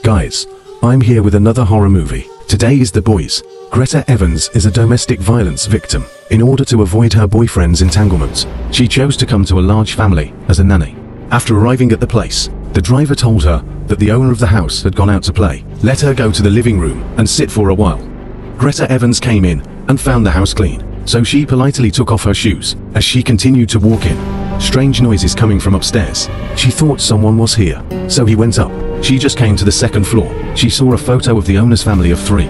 Guys, I'm here with another horror movie. Today is The Boys. Greta Evans is a domestic violence victim. In order to avoid her boyfriend's entanglements, she chose to come to a large family as a nanny. After arriving at the place, the driver told her that the owner of the house had gone out to play. Let her go to the living room and sit for a while. Greta Evans came in and found the house clean, so she politely took off her shoes as she continued to walk in. Strange noises coming from upstairs. She thought someone was here, so he went up. She just came to the second floor. She saw a photo of the owner's family of 3.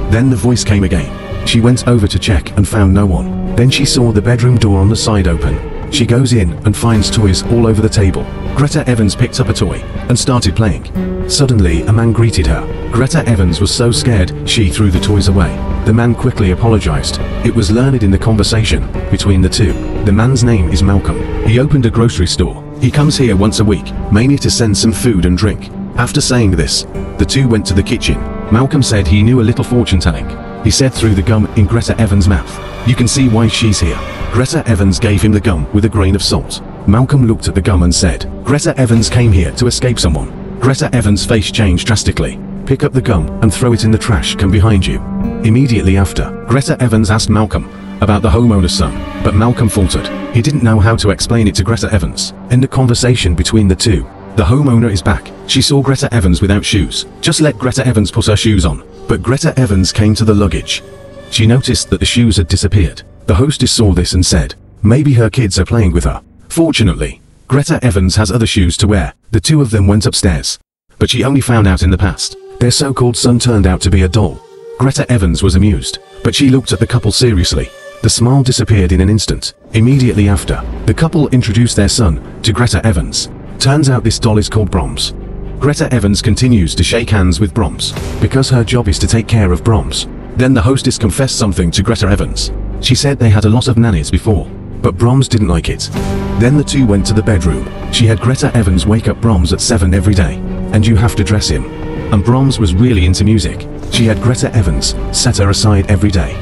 Then the voice came again. She went over to check and found no one. Then she saw the bedroom door on the side open. She goes in and finds toys all over the table. Greta Evans picked up a toy and started playing. Suddenly, a man greeted her. Greta Evans was so scared, she threw the toys away. The man quickly apologized. It was learned in the conversation between the two. The man's name is Malcolm. He opened a grocery store. He comes here once a week, mainly to send some food and drink. After saying this, the two went to the kitchen. Malcolm said he knew a little fortune telling. He said through the gum in Greta Evans' mouth. You can see why she's here. Greta Evans gave him the gum with a grain of salt. Malcolm looked at the gum and said, Greta Evans came here to escape someone. Greta Evans' face changed drastically. Pick up the gum and throw it in the trash can behind you. Immediately after, Greta Evans asked Malcolm about the homeowner's son, but Malcolm faltered. He didn't know how to explain it to Greta Evans. In the conversation between the two, the homeowner is back. She saw Greta Evans without shoes. Just let Greta Evans put her shoes on. But Greta Evans came to the luggage. She noticed that the shoes had disappeared. The hostess saw this and said, maybe her kids are playing with her. Fortunately, Greta Evans has other shoes to wear. The two of them went upstairs. But she only found out in the past. Their so-called son turned out to be a doll. Greta Evans was amused, but she looked at the couple seriously. The smile disappeared in an instant. Immediately after, the couple introduced their son to Greta Evans. Turns out this doll is called Brahms. Greta Evans continues to shake hands with Brahms, because her job is to take care of Brahms. Then the hostess confessed something to Greta Evans. She said they had a lot of nannies before, but Brahms didn't like it. Then the two went to the bedroom. She had Greta Evans wake up Brahms at 7 every day, and you have to dress him. And Brahms was really into music. She had Greta Evans set her aside every day.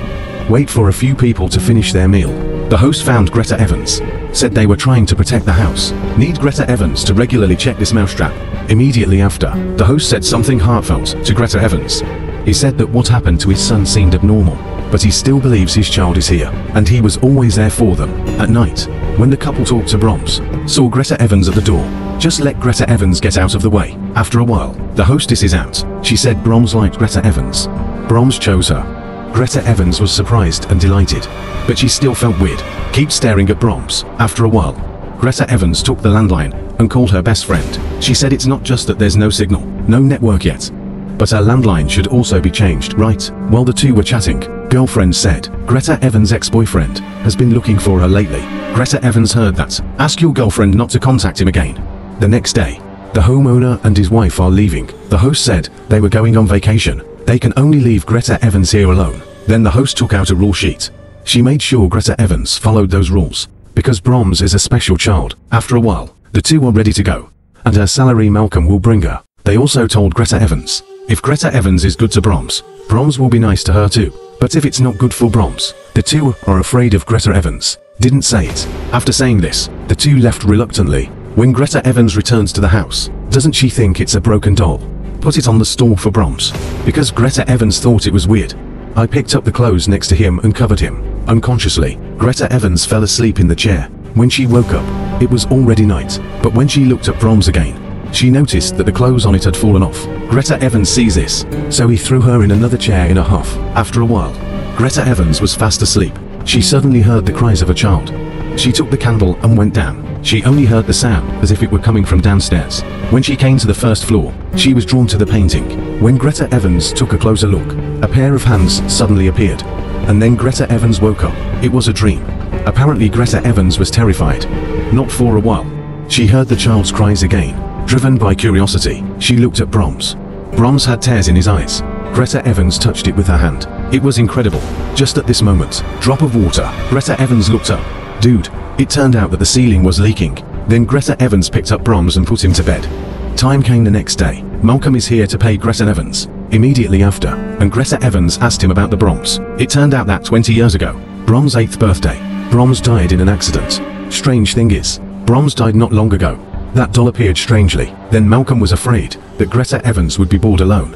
Wait for a few people to finish their meal. The host found Greta Evans. Said they were trying to protect the house. Need Greta Evans to regularly check this mousetrap. Immediately after, the host said something heartfelt to Greta Evans. He said that what happened to his son seemed abnormal, but he still believes his child is here, and he was always there for them. At night, when the couple talked to Brahms, saw Greta Evans at the door. Just let Greta Evans get out of the way. After a while, the hostess is out. She said Brahms liked Greta Evans. Brahms chose her. Greta Evans was surprised and delighted, but she still felt weird. Keep staring at Brahms. After a while, Greta Evans took the landline and called her best friend. She said it's not just that there's no signal, no network yet, but her landline should also be changed, right? While the two were chatting, girlfriend said, Greta Evans' ex-boyfriend has been looking for her lately. Greta Evans heard that. Ask your girlfriend not to contact him again. The next day, the homeowner and his wife are leaving. The host said they were going on vacation. They can only leave Greta Evans here alone. Then the host took out a rule sheet. She made sure Greta Evans followed those rules, because Brahms is a special child. After a while, the two are ready to go, and her salary Malcolm will bring her. They also told Greta Evans, if Greta Evans is good to Brahms, Brahms will be nice to her too. But if it's not good for Brahms, the two are afraid of Greta Evans. Didn't say it. After saying this, the two left reluctantly. When Greta Evans returns to the house, doesn't she think it's a broken doll? Put it on the store for Brahms, because Greta Evans thought it was weird. I picked up the clothes next to him and covered him. Unconsciously, Greta Evans fell asleep in the chair. When she woke up, it was already night, but when she looked at Brahms again, she noticed that the clothes on it had fallen off. Greta Evans sees this, so he threw her in another chair in a huff. After a while, Greta Evans was fast asleep. She suddenly heard the cries of a child. She took the candle and went down. She only heard the sound as if it were coming from downstairs. When she came to the first floor, she was drawn to the painting. When Greta Evans took a closer look, a pair of hands suddenly appeared. And then Greta Evans woke up. It was a dream. Apparently Greta Evans was terrified. Not for a while. She heard the child's cries again. Driven by curiosity, she looked at Brahms. Brahms had tears in his eyes. Greta Evans touched it with her hand. It was incredible. Just at this moment, drop of water. Greta Evans looked up. Dude, it turned out that the ceiling was leaking. Then Greta Evans picked up Brahms and put him to bed. Time came the next day. Malcolm is here to pay Greta Evans. Immediately after, and Greta Evans asked him about the Brahms. It turned out that 20 years ago, Brahms' 8th birthday, Brahms died in an accident. Strange thing is, Brahms died not long ago. That doll appeared strangely. Then Malcolm was afraid that Greta Evans would be bored alone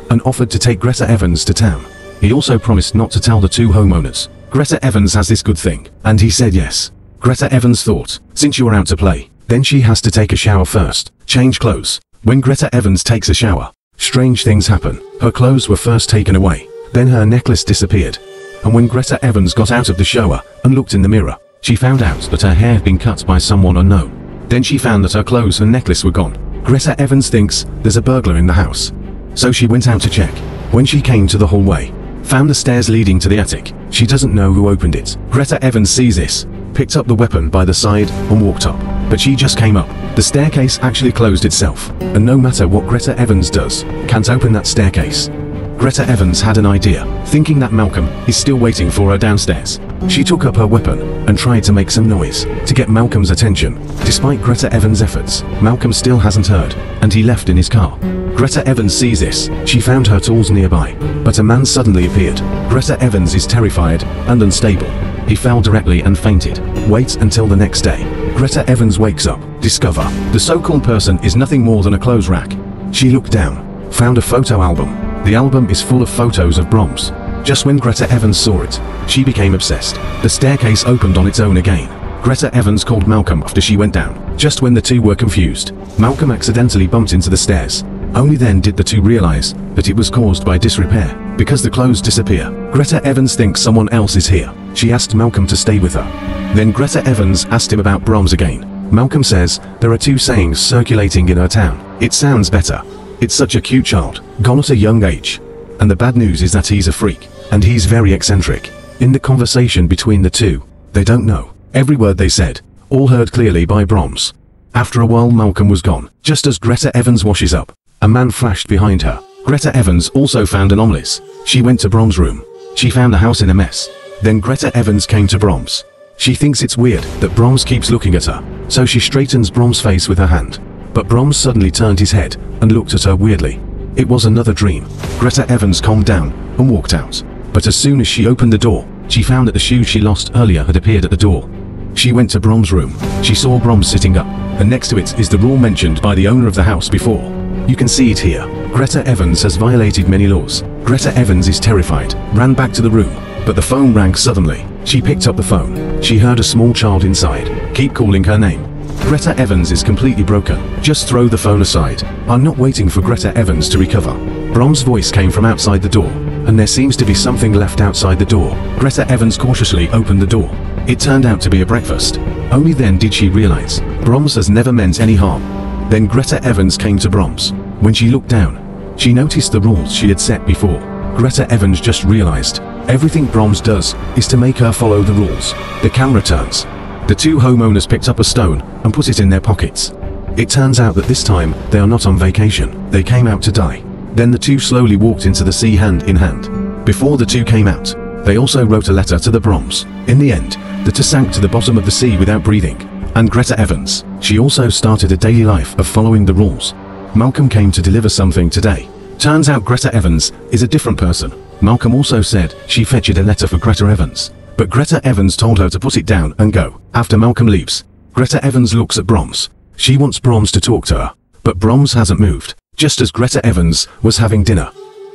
and offered to take Greta Evans to town. He also promised not to tell the two homeowners Greta Evans has this good thing, and he said yes. Greta Evans thought, since you are out to play, then she has to take a shower first, change clothes. When Greta Evans takes a shower, strange things happen. Her clothes were first taken away, then her necklace disappeared. And when Greta Evans got out of the shower and looked in the mirror, she found out that her hair had been cut by someone unknown. Then she found that her clothes and necklace were gone. Greta Evans thinks there's a burglar in the house, so she went out to check. When she came to the hallway, found the stairs leading to the attic. She doesn't know who opened it. Greta Evans sees this, picked up the weapon by the side and walked up. But she just came up. The staircase actually closed itself, and no matter what Greta Evans does, can't open that staircase. Greta Evans had an idea, thinking that Malcolm is still waiting for her downstairs. She took up her weapon and tried to make some noise to get Malcolm's attention. Despite Greta Evans' efforts, Malcolm still hasn't heard, and he left in his car. Greta Evans sees this. She found her tools nearby, but a man suddenly appeared. Greta Evans is terrified and unstable. He fell directly and fainted. Wait until the next day. Greta Evans wakes up. Discover the so-called person is nothing more than a clothes rack. She looked down, found a photo album. The album is full of photos of Brahms. Just when Greta Evans saw it, she became obsessed. The staircase opened on its own again. Greta Evans called Malcolm after she went down. Just when the two were confused, Malcolm accidentally bumped into the stairs. Only then did the two realize that it was caused by disrepair. Because the clothes disappear, Greta Evans thinks someone else is here. She asked Malcolm to stay with her. Then Greta Evans asked him about Brahms again. Malcolm says there are two sayings circulating in her town. It sounds better. It's such a cute child, gone at a young age. And the bad news is that he's a freak, and he's very eccentric. In the conversation between the two, they don't know. Every word they said, all heard clearly by Brahms. After a while Malcolm was gone. Just as Greta Evans washes up, a man flashed behind her. Greta Evans also found an omelette. She went to Brahms' room. She found the house in a mess. Then Greta Evans came to Brahms. She thinks it's weird that Brahms keeps looking at her, so she straightens Brahms' face with her hand. But Brahms suddenly turned his head and looked at her weirdly. It was another dream. Greta Evans calmed down and walked out. But as soon as she opened the door, she found that the shoes she lost earlier had appeared at the door. She went to Brahms' room. She saw Brahms sitting up, and next to it is the rule mentioned by the owner of the house before. You can see it here. Greta Evans has violated many laws. Greta Evans is terrified, ran back to the room, but the phone rang suddenly. She picked up the phone. She heard a small child inside keep calling her name. Greta Evans is completely broken. Just throw the phone aside. I'm not waiting for Greta Evans to recover. Brahms' voice came from outside the door, and there seems to be something left outside the door. Greta Evans cautiously opened the door. It turned out to be a breakfast. Only then did she realize Brahms has never meant any harm. Then Greta Evans came to Brahms. When she looked down, she noticed the rules she had set before. Greta Evans just realized everything Brahms does is to make her follow the rules. The camera turns. The two homeowners picked up a stone and put it in their pockets. It turns out that this time they are not on vacation. They came out to die. Then the two slowly walked into the sea hand in hand. Before the two came out, they also wrote a letter to the Brahms. In the end, the two sank to the bottom of the sea without breathing. And Greta Evans, she also started a daily life of following the rules. Malcolm came to deliver something today. Turns out Greta Evans is a different person. Malcolm also said she fetched a letter for Greta Evans. But Greta Evans told her to put it down and go. After Malcolm leaves, Greta Evans looks at Brahms. She wants Brahms to talk to her, but Brahms hasn't moved. Just as Greta Evans was having dinner,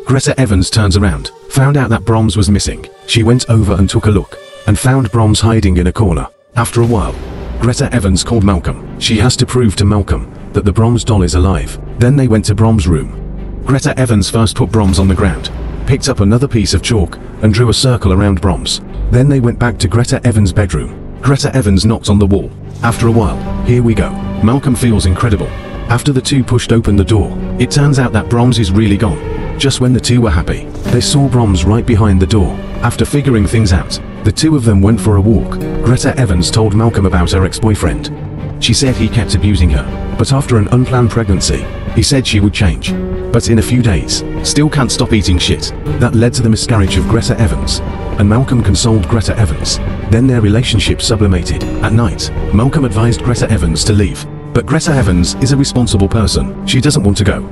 Greta Evans turns around, found out that Brahms was missing. She went over and took a look, and found Brahms hiding in a corner. After a while, Greta Evans called Malcolm. She has to prove to Malcolm that the Brahms doll is alive. Then they went to Brahms' room. Greta Evans first put Brahms on the ground, picked up another piece of chalk, and drew a circle around Brahms. Then they went back to Greta Evans' bedroom. Greta Evans knocked on the wall. After a while, here we go. Malcolm feels incredible. After the two pushed open the door, it turns out that Brahms is really gone. Just when the two were happy, they saw Brahms right behind the door. After figuring things out, the two of them went for a walk. Greta Evans told Malcolm about her ex-boyfriend. She said he kept abusing her, but after an unplanned pregnancy, he said she would change. But in a few days, still can't stop eating shit. That led to the miscarriage of Greta Evans, and Malcolm consoled Greta Evans. Then their relationship sublimated. At night, Malcolm advised Greta Evans to leave, but Greta Evans is a responsible person. She doesn't want to go.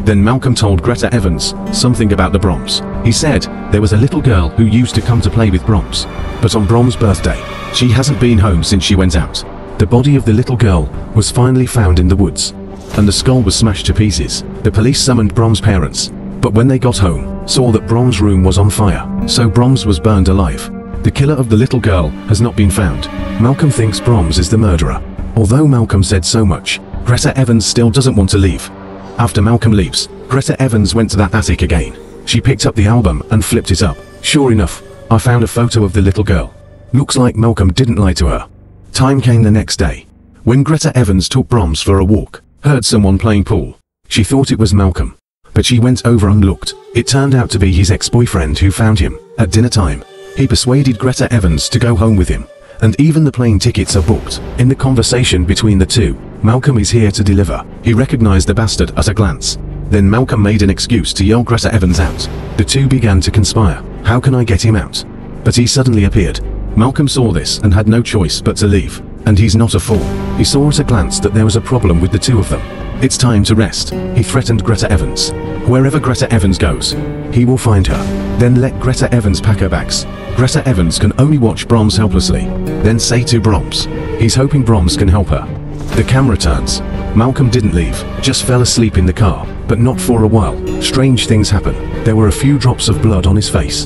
Then Malcolm told Greta Evans something about the Brahms. He said there was a little girl who used to come to play with Brahms, but on Brahms' birthday, she hasn't been home since she went out. The body of the little girl was finally found in the woods, and the skull was smashed to pieces. The police summoned Brahms' parents, but when they got home, saw that Brahms' room was on fire, so Brahms was burned alive. The killer of the little girl has not been found. Malcolm thinks Brahms is the murderer. Although Malcolm said so much, Greta Evans still doesn't want to leave. After Malcolm leaves, Greta Evans went to that attic again. She picked up the album and flipped it up. Sure enough, I found a photo of the little girl. Looks like Malcolm didn't lie to her. Time came the next day, when Greta Evans took Brahms for a walk, heard someone playing pool. She thought it was Malcolm, but she went over and looked. It turned out to be his ex-boyfriend who found him. At dinner time, he persuaded Greta Evans to go home with him, and even the plane tickets are booked. In the conversation between the two, Malcolm is here to deliver. He recognized the bastard at a glance. Then Malcolm made an excuse to yell Greta Evans out. The two began to conspire. How can I get him out? But he suddenly appeared. Malcolm saw this and had no choice but to leave. And he's not a fool. He saw at a glance that there was a problem with the two of them. It's time to rest. He threatened Greta Evans. Wherever Greta Evans goes, he will find her. Then let Greta Evans pack her bags. Greta Evans can only watch Brahms helplessly, then say to Brahms, he's hoping Brahms can help her. The camera turns. Malcolm didn't leave, just fell asleep in the car, but not for a while. Strange things happen. There were a few drops of blood on his face.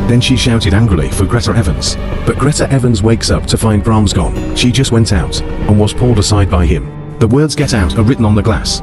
Then she shouted angrily for Greta Evans, but Greta Evans wakes up to find Brahms gone. She just went out, and was pulled aside by him. The words "get out" are written on the glass.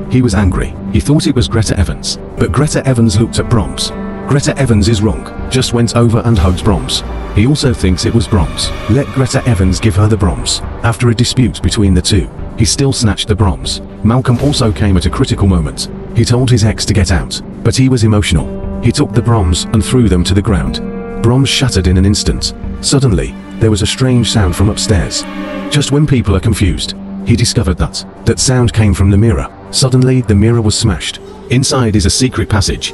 He was angry. He thought it was Greta Evans, but Greta Evans looked at Brahms. Greta Evans is wrong, just went over and hugged Brahms. He also thinks it was Brahms. Let Greta Evans give her the Brahms. After a dispute between the two, he still snatched the Brahms. Malcolm also came at a critical moment. He told his ex to get out, but he was emotional. He took the Brahms and threw them to the ground. Brahms shattered in an instant. Suddenly, there was a strange sound from upstairs. Just when people are confused, he discovered that sound came from the mirror. Suddenly, the mirror was smashed. Inside is a secret passage.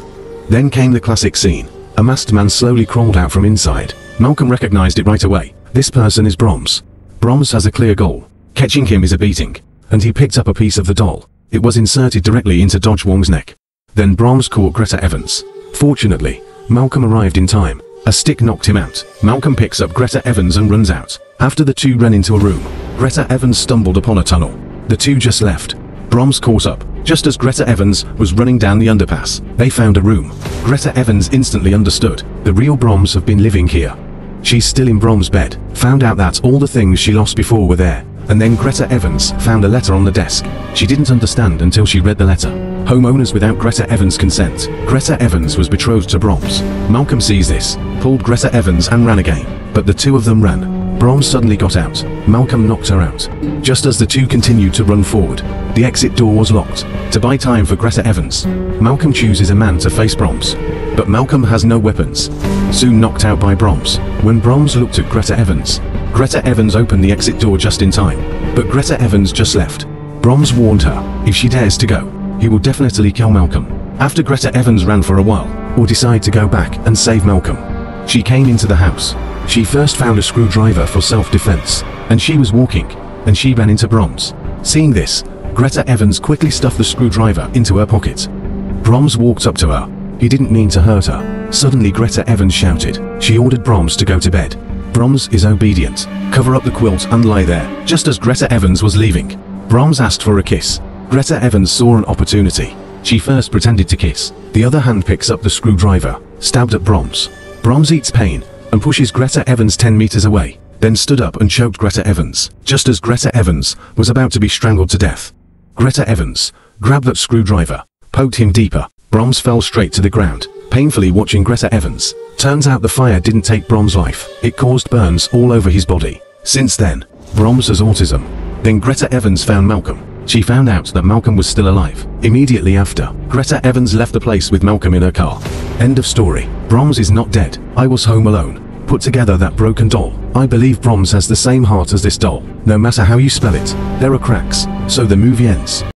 Then came the classic scene. A masked man slowly crawled out from inside. Malcolm recognized it right away. This person is Brahms. Brahms has a clear goal. Catching him is a beating. And he picked up a piece of the doll. It was inserted directly into Dodge Wong's neck. Then Brahms caught Greta Evans. Fortunately, Malcolm arrived in time. A stick knocked him out. Malcolm picks up Greta Evans and runs out. After the two ran into a room, Greta Evans stumbled upon a tunnel. The two just left. Brahms caught up. Just as Greta Evans was running down the underpass, they found a room. Greta Evans instantly understood. The real Brahms have been living here. She's still in Brahms' bed. Found out that all the things she lost before were there. And then Greta Evans found a letter on the desk. She didn't understand until she read the letter. Homeowners without Greta Evans' consent. Greta Evans was betrothed to Brahms. Malcolm sees this, pulled Greta Evans and ran again. But the two of them ran. Brahms suddenly got out. Malcolm knocked her out. Just as the two continued to run forward, the exit door was locked. To buy time for Greta Evans, Malcolm chooses a man to face Brahms. But Malcolm has no weapons. Soon knocked out by Brahms. When Brahms looked at Greta Evans opened the exit door just in time. But Greta Evans just left. Brahms warned her, if she dares to go, he will definitely kill Malcolm. After Greta Evans ran for a while, or decide to go back and save Malcolm, she came into the house. She first found a screwdriver for self-defense, and she was walking, and she ran into Brahms. Seeing this, Greta Evans quickly stuffed the screwdriver into her pocket. Brahms walked up to her. He didn't mean to hurt her. Suddenly Greta Evans shouted. She ordered Brahms to go to bed. Brahms is obedient. Cover up the quilt and lie there. Just as Greta Evans was leaving, Brahms asked for a kiss. Greta Evans saw an opportunity. She first pretended to kiss. The other hand picks up the screwdriver, stabbed at Brahms. Brahms eats pain and pushes Greta Evans 10 meters away, then stood up and choked Greta Evans. Just as Greta Evans was about to be strangled to death, Greta Evans grabbed that screwdriver, poked him deeper. Brahms fell straight to the ground, painfully watching Greta Evans. Turns out the fire didn't take Brahms' life. It caused burns all over his body. Since then, Brahms has autism. Then Greta Evans found Malcolm. She found out that Malcolm was still alive. Immediately after, Greta Evans left the place with Malcolm in her car. End of story. Brahms is not dead. I was home alone. Put together that broken doll. I believe Brahms has the same heart as this doll. No matter how you spell it, there are cracks. So the movie ends.